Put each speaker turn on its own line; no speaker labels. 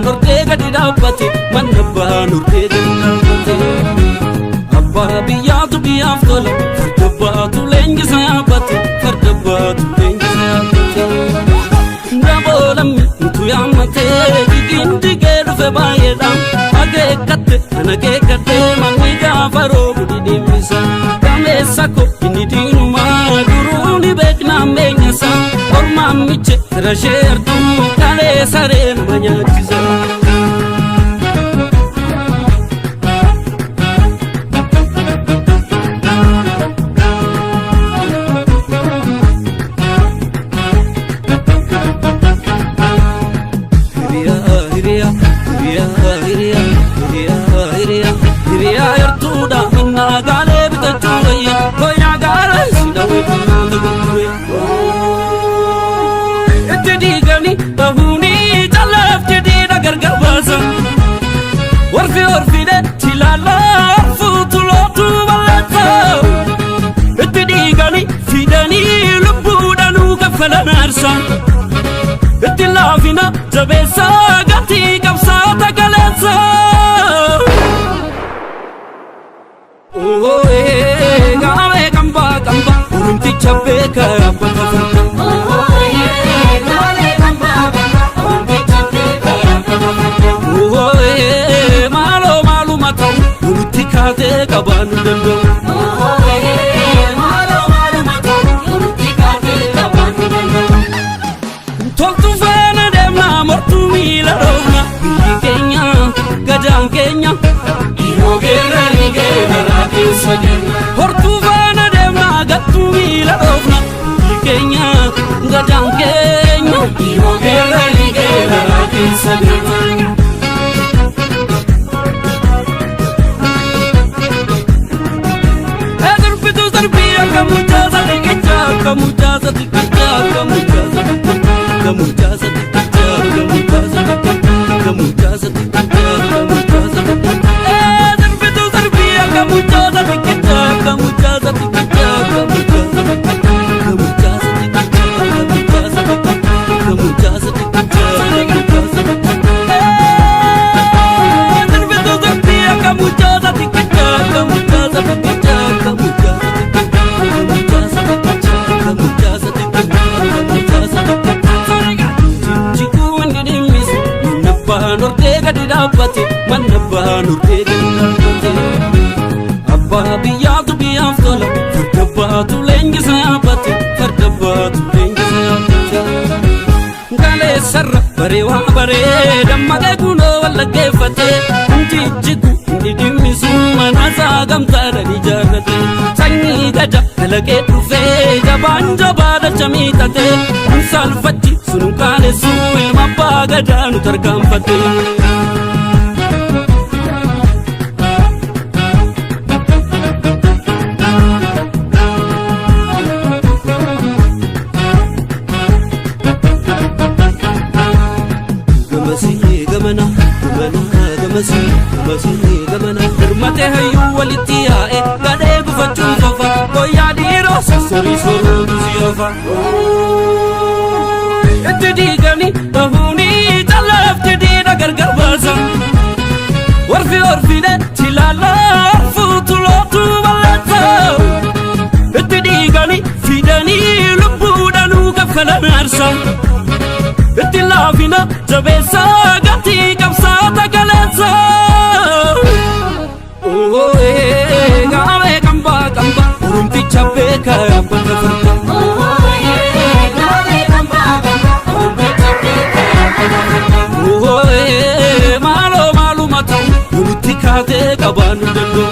Ortega di dabbate, manabba Ortega di dabbate. Abba biyatu biyaftola, fardabba tu lengi sayabate, fardabba tu lengi sayabate. Nabolam tu yamate, gindi geru fe bayedam, age katte, mangi gafaro budi dimisa. Kame sako ini dinuma, duruni bekna menyasa, orma miche rasher tu kale sare manyatiza. Orfide tilala futulotu balata Etdigani fidani lubudanu kafalanarsa Etilafina jabesa gati kapsa tagalatsa Oh gawe kamba urunti chabeka bakafanta Kate kabanu dendo malo mato yuruti kate kabanu dendo Toltu fana demna mortu mila rona Kenya gajang Kenya Iro gerra ni gerra kisagena Hortu fana demna gattu mila rona Kenya gajang Kenya Iro gerra ni gerra kisagena Ortega di dabbate, manabba Ortega di dabbate. Abba biyatu biyaftola, fardabba tu lengi sayabate, fardabba tu lengi sayabate. Kale sarra barewa bare, dammage kuno walla gefate. Jijjigu idimisu manasa gamtara ni jarate. Sanyi gaja kalage dhufe, jaban jabada chamitate. Salfatti sunu kale su ilma bagada nu tarkamfate. Gamana Mate hayu walitia gade bufachu sofa Koya diro sori soro duziafa Etdigani bahuni talaf tedina gargarbasa Orfide tilala futulotu balata Etdigani fidani lubudanu kafalanarsa Etilafina jabesa gati kapsa tagalatsa Oh gawe kamba urunti chabeka bakafanta gawe kamba urunti chabeka Oh malo mato urunti kate kabanu dendo